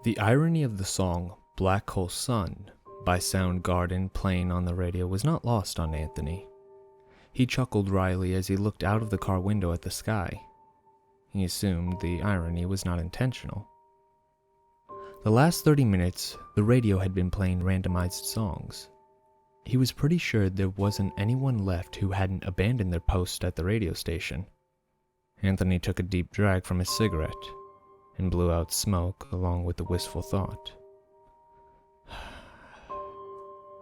The irony of the song Black Hole Sun by Soundgarden playing on the radio was not lost on Anthony. He chuckled wryly as he looked out of the car window at the sky. He assumed the irony was not intentional. The last 30 minutes, the radio had been playing randomized songs. He was pretty sure there wasn't anyone left who hadn't abandoned their post at the radio station. Anthony took a deep drag from his cigarette and blew out smoke along with the wistful thought.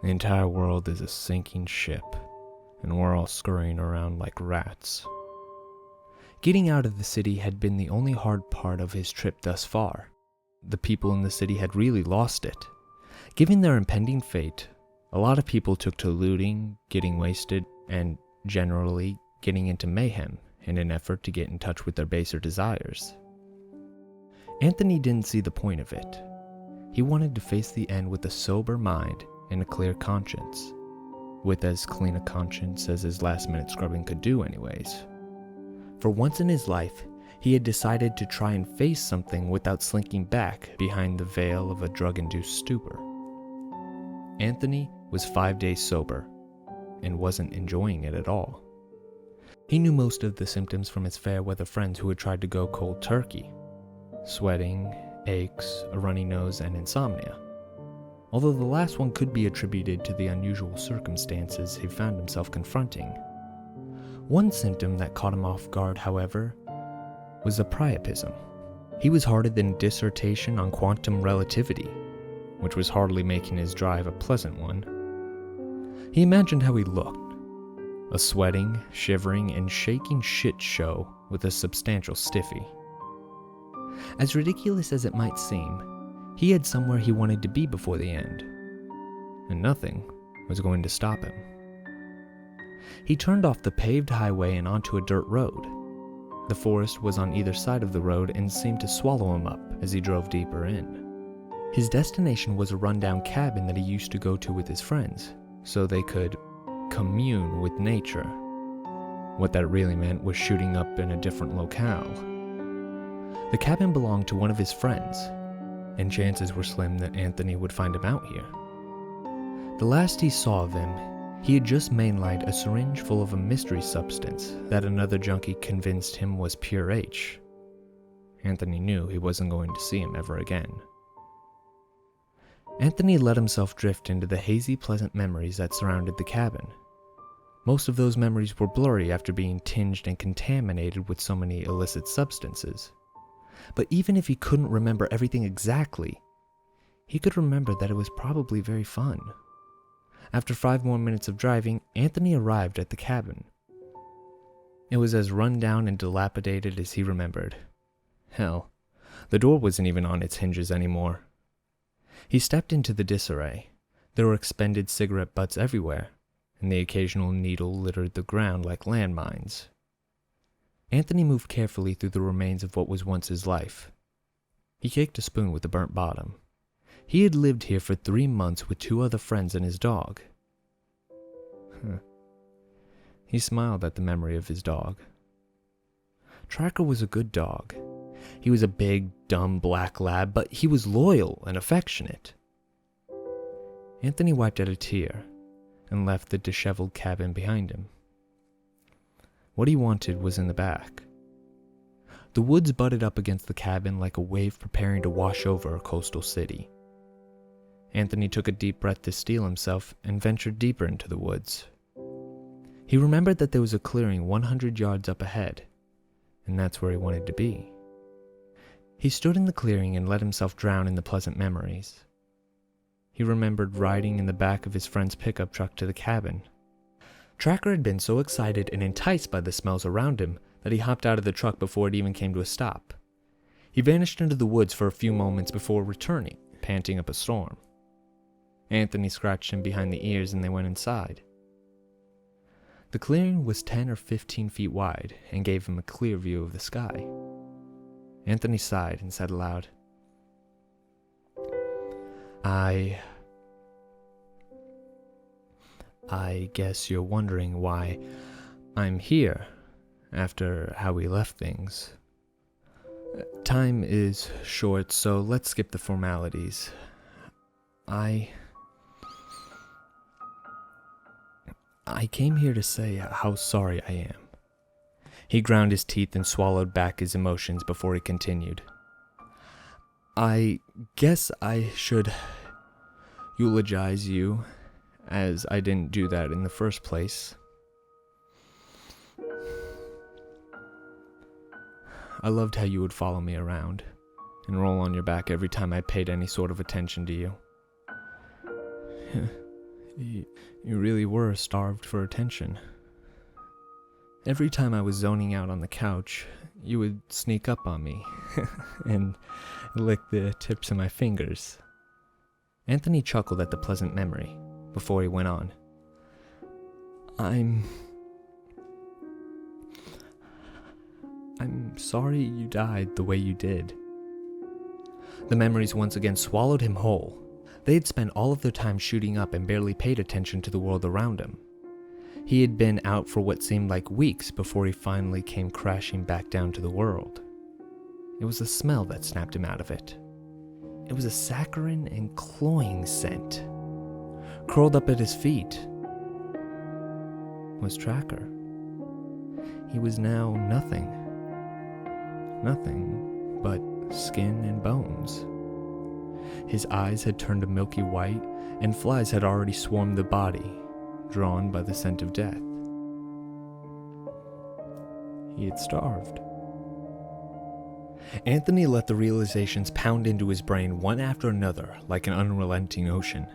The entire world is a sinking ship, and we're all scurrying around like rats. Getting out of the city had been the only hard part of his trip thus far. The people in the city had really lost it. Given their impending fate, a lot of people took to looting, getting wasted, and generally getting into mayhem in an effort to get in touch with their baser desires. Anthony didn't see the point of it. He wanted to face the end with a sober mind and a clear conscience. With as clean a conscience as his last-minute scrubbing could do anyways. For once in his life, he had decided to try and face something without slinking back behind the veil of a drug-induced stupor. Anthony was 5 days sober and wasn't enjoying it at all. He knew most of the symptoms from his fair-weather friends who had tried to go cold turkey. Sweating, aches, a runny nose, and insomnia. Although the last one could be attributed to the unusual circumstances he found himself confronting. One symptom that caught him off guard, however, was a priapism. He was hearted in a dissertation on quantum relativity, which was hardly making his drive a pleasant one. He imagined how he looked. A sweating, shivering, and shaking shit show with a substantial stiffy. As ridiculous as it might seem, he had somewhere he wanted to be before the end, and nothing was going to stop him. He turned off the paved highway and onto a dirt road. The forest was on either side of the road and seemed to swallow him up as he drove deeper in. His destination was a rundown cabin that he used to go to with his friends, so they could commune with nature. What that really meant was shooting up in a different locale. The cabin belonged to one of his friends, and chances were slim that Anthony would find him out here. The last he saw of him, he had just mainlined a syringe full of a mystery substance that another junkie convinced him was pure H. Anthony knew he wasn't going to see him ever again. Anthony let himself drift into the hazy, pleasant memories that surrounded the cabin. Most of those memories were blurry after being tinged and contaminated with so many illicit substances. But even if he couldn't remember everything exactly, he could remember that it was probably very fun. After 5 more minutes of driving, Anthony arrived at the cabin. It was as run down and dilapidated as he remembered. Hell, the door wasn't even on its hinges anymore. He stepped into the disarray. There were expended cigarette butts everywhere, and the occasional needle littered the ground like landmines. Anthony moved carefully through the remains of what was once his life. He kicked a spoon with a burnt bottom. He had lived here for 3 months with 2 other friends and his dog. He smiled at the memory of his dog. Tracker was a good dog. He was a big, dumb black lab, but he was loyal and affectionate. Anthony wiped at a tear and left the disheveled cabin behind him. What he wanted was in the back. The woods butted up against the cabin like a wave preparing to wash over a coastal city. Anthony took a deep breath to steel himself and ventured deeper into the woods. He remembered that there was a clearing 100 yards up ahead, and that's where he wanted to be. He stood in the clearing and let himself drown in the pleasant memories. He remembered riding in the back of his friend's pickup truck to the cabin. Tracker had been so excited and enticed by the smells around him that he hopped out of the truck before it even came to a stop. He vanished into the woods for a few moments before returning, panting up a storm. Anthony scratched him behind the ears and they went inside. The clearing was 10 or 15 feet wide and gave him a clear view of the sky. Anthony sighed and said aloud, I guess you're wondering why I'm here after how we left things. Time is short, so let's skip the formalities. I came here to say how sorry I am. He ground his teeth and swallowed back his emotions before he continued. I guess I should eulogize you, as I didn't do that in the first place. I loved how you would follow me around and roll on your back every time I paid any sort of attention to you. You really were starved for attention. Every time I was zoning out on the couch, you would sneak up on me and lick the tips of my fingers. Anthony chuckled at the pleasant memory before he went on. I'm sorry you died the way you did. The memories once again swallowed him whole. They had spent all of their time shooting up and barely paid attention to the world around him. He had been out for what seemed like weeks before he finally came crashing back down to the world. It was the smell that snapped him out of it. It was a saccharine and cloying scent. Curled up at his feet was Tracker. He was now nothing but skin and bones. His eyes had turned a milky white, and flies had already swarmed the body, drawn by the scent of death. He had starved. Anthony let the realizations pound into his brain one after another like an unrelenting ocean.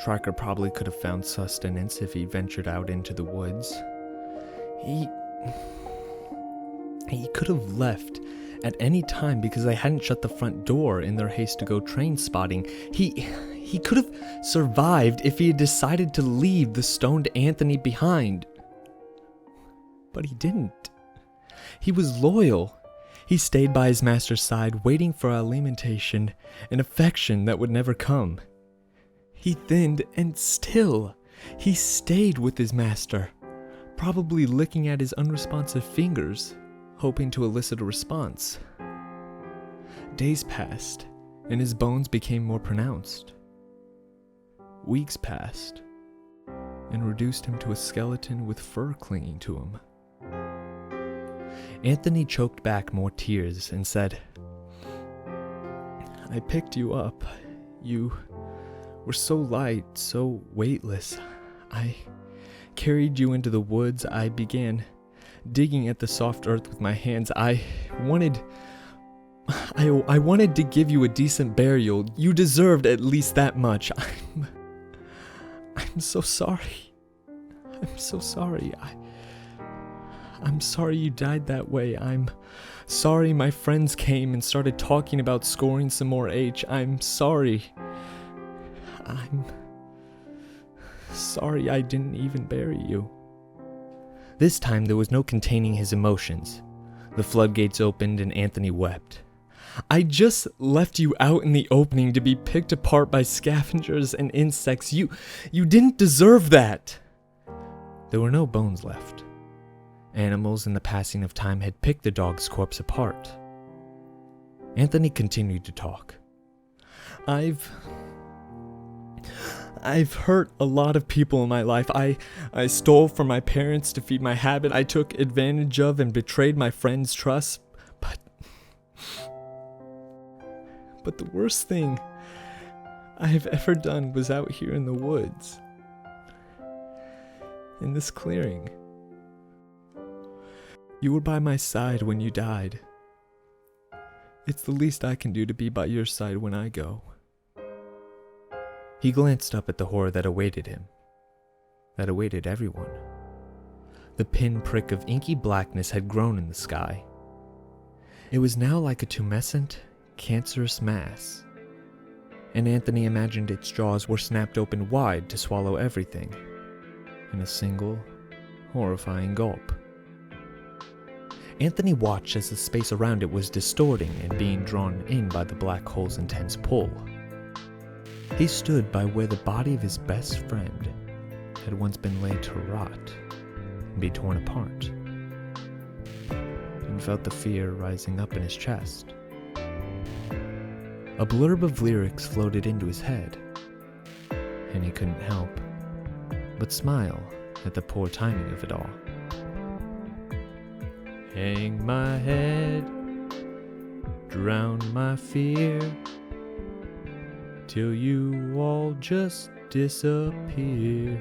Tracker probably could have found sustenance if he ventured out into the woods. He could have left at any time because they hadn't shut the front door in their haste to go train spotting. He could have survived if he had decided to leave the stoned Anthony behind. But he didn't. He was loyal. He stayed by his master's side, waiting for alimentation and affection that would never come. He thinned, and still, he stayed with his master, probably licking at his unresponsive fingers, hoping to elicit a response. Days passed, and his bones became more pronounced. Weeks passed, and reduced him to a skeleton with fur clinging to him. Anthony choked back more tears and said, I picked you up. You were so light, so weightless. I carried you into the woods. I began digging at the soft earth with my hands. I wanted to give you a decent burial. You deserved at least that much. I'm so sorry. I'm so sorry. I'm sorry you died that way. I'm sorry my friends came and started talking about scoring some more H. I'm sorry. I'm sorry I didn't even bury you. This time there was no containing his emotions. The floodgates opened and Anthony wept. I just left you out in the opening to be picked apart by scavengers and insects. You didn't deserve that. There were no bones left. Animals in the passing of time had picked the dog's corpse apart. Anthony continued to talk. I've hurt a lot of people in my life. I stole from my parents to feed my habit. I took advantage of and betrayed my friends' trust. But the worst thing I have ever done was out here in the woods. In this clearing. You were by my side when you died. It's the least I can do to be by your side when I go. He glanced up at the horror that awaited him, that awaited everyone. The pinprick of inky blackness had grown in the sky. It was now like a tumescent, cancerous mass, and Anthony imagined its jaws were snapped open wide to swallow everything in a single, horrifying gulp. Anthony watched as the space around it was distorting and being drawn in by the black hole's intense pull. He stood by where the body of his best friend had once been laid to rot and be torn apart. and felt the fear rising up in his chest. A blurb of lyrics floated into his head, and he couldn't help but smile at the poor timing of it all. Hang my head, drown my fear, till you all just disappear.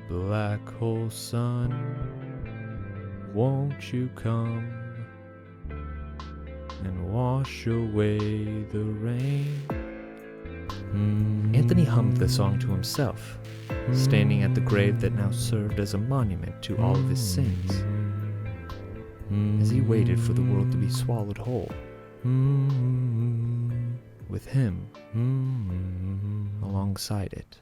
Black hole sun, won't you come and wash away the rain? Anthony hummed the song to himself, standing at the grave that now served as a monument to all of his sins, as he waited for the world to be swallowed whole, with him alongside it.